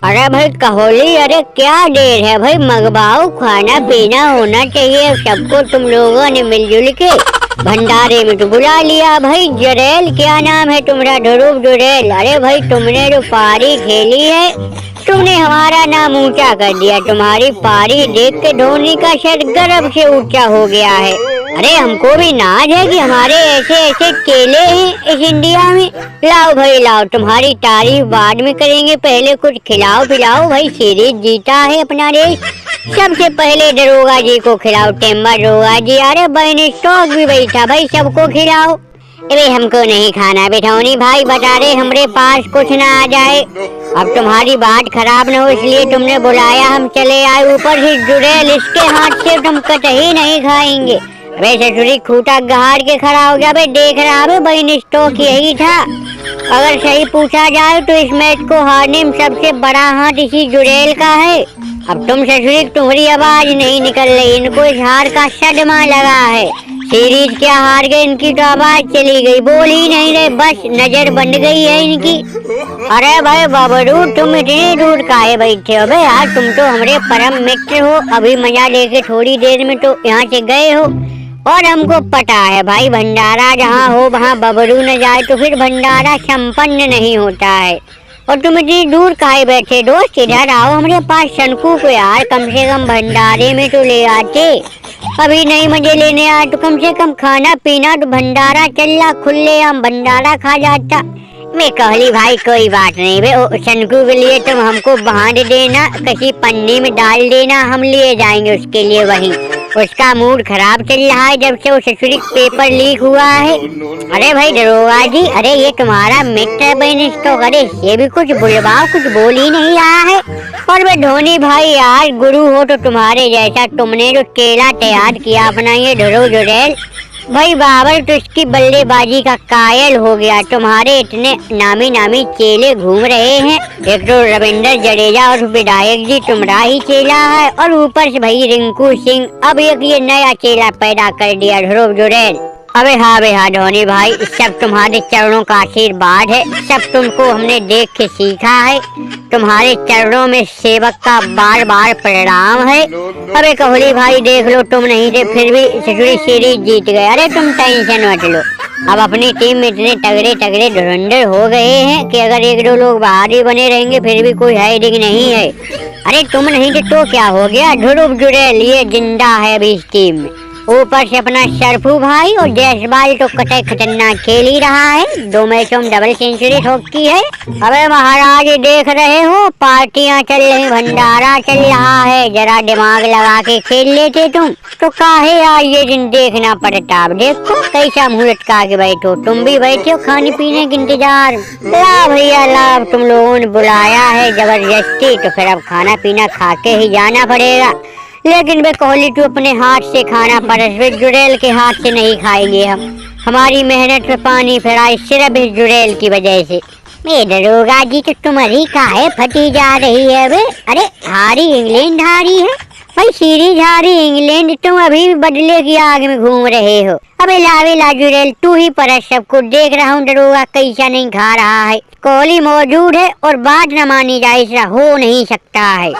अरे भाई कहोली, अरे क्या देर है भाई, मंगवाओ, खाना पीना होना चाहिए सबको। तुम लोगों ने मिलजुल के भंडारे में तो बुला लिया भाई। जुरेल, क्या नाम है तुम्हारा? ध्रुव जुरेल। अरे भाई तुमने जो पारी खेली है, तुमने हमारा नाम ऊंचा कर दिया। तुम्हारी पारी देख के धोनी का सर गर्व से ऊंचा हो गया है। अरे हमको भी नाज है कि हमारे ऐसे ऐसे चेले हैं इस इंडिया में। लाओ भाई लाओ, तुम्हारी तारीफ बाद में करेंगे, पहले कुछ खिलाओ पिलाओ भाई। सीरीज जीता है अपना देश, सबसे पहले दरोगा जी को खिलाओ। टेम्बर दरोगा जी, अरे बैन स्टॉक भी बैठा भाई, सबको खिलाओ। अरे हमको नहीं खाना बिठौनी भाई, बता रहे हमरे पास कुछ ना आ जाए। अब तुम्हारी बात खराब न हो इसलिए तुमने बुलाया, हम चले आए। ऊपर से जुड़ेल, इसके हाथ से तुम कतई नहीं खाएंगे। अबे ससुरी खूटा गहाड़ के खड़ा हो गया। भाई देख रहा है बैन स्टॉक यही था। अगर सही पूछा जाए तो इस मैच को हारने में सबसे बड़ा हाथ इसी जुड़ेल का है। अब तुम ससुरी, तुम्हारी आवाज नहीं निकल रही, इनको इस हार का सदमा लगा है। सीरीज क्या हार गए, इनकी तो आवाज चली गई, बोल ही नहीं रहे, बस नजर बन गई है इनकी। अरे भाई बबरू, तुम इतनी दूर काहे बैठे हो? भाई यार तुम तो हमारे परम मित्र हो, अभी मजा लेके थोड़ी देर में तो यहाँ से गए हो। और हमको पता है भाई, भंडारा जहाँ हो वहाँ बबरू न जाए तो फिर भंडारा संपन्न नहीं होता है। और तुम इतनी दूर काहे बैठे? दोस्त इधर आओ हमारे पास, शंकु को यार कम से कम भंडारे में तो ले आते। अभी नहीं मजे लेने आए तो कम से कम खाना पीना तो भंडारा चल रहा, खुले हम भंडारा खा जाता। मैं कहली भाई कोई बात नहीं बे, शंकु के लिए तुम हमको बांध देना, किसी पन्नी में डाल देना, हम लिए जाएंगे उसके लिए वहीं। उसका मूड खराब चल रहा है जब से वो ससुरी पेपर लीक हुआ है। अरे भाई दरोगा जी, अरे ये तुम्हारा मित्र बैन स्टॉक, अरे ये भी कुछ बुलवाओ, कुछ बोल ही नहीं रहा है। और वे धोनी भाई यार, गुरु हो तो तुम्हारे जैसा, तुमने जो केला तैयार किया अपना ये ध्रुव जुरेल भाई, बाबर तो इसकी बल्लेबाजी का कायल हो गया। तुम्हारे इतने नामी नामी चेले घूम रहे हैं, एक तो रविंद्र जडेजा और विधायक जी तुम्हारा ही चेला है, और ऊपर से भाई रिंकू सिंह, अब एक ये नया चेला पैदा कर दिया ध्रुव जुरेल। अबे हाँ धोनी भाई, सब तुम्हारे चरणों का आशीर्वाद है, सब तुमको हमने देख के सीखा है। तुम्हारे चरणों में सेवक का बार बार प्रणाम है। अबे कोहली भाई देख लो, तुम नहीं थे फिर भी ससुरी सीरीज जीत गए। अरे तुम टेंशन मत लो, अब अपनी टीम में इतने तगड़े तगड़े धुरंधर हो गए हैं कि अगर एक दो लोग बाहर ही बने रहेंगे फिर भी कोई हाइडिंग नहीं है। अरे तुम नहीं थे तो क्या हो गया, ध्रुव जुरेल ये जिंदा है अभी इस टीम में। ऊपर से अपना सरफू भाई और जयसवाल तो कतई खतरनाक खेल ही रहा है, 2 मैचों में डबल सेंचुरी ठोकी है। अबे महाराज देख रहे हो, पार्टियां चल रही, भंडारा चल रहा है, जरा दिमाग लगा के खेल लेते तुम तो काहे यार ये दिन देखना पड़ता। अब देखो कैसा मुहूर्त का के बैठो, तुम भी बैठे हो खाने पीने के इंतजार। ला भैया ला, तुम लोगों ने बुलाया है जबरदस्ती तो फिर अब खाना पीना खा के ही जाना पड़ेगा। लेकिन वे कोहली तो अपने हाथ से खाना परस जुरेल के हाथ से नहीं खाएंगे हम। हमारी मेहनत पे पानी फिरा सिर्फ इस जुरेल की वजह से। दरोगा जी तो तुम्हारी काहे फटी जा रही है बे? अरे हारी इंग्लैंड हारी है भाई, सीरीज हारी इंग्लैंड, तुम अभी भी बदले की आग में घूम रहे हो। अबे लावे ला जुरेल, तू ही परस सबको, देख रहा हूँ दरोगा कैसा नहीं खा रहा है। कोहली मौजूद है और बात न मानी जाए, ऐसा हो नहीं सकता है।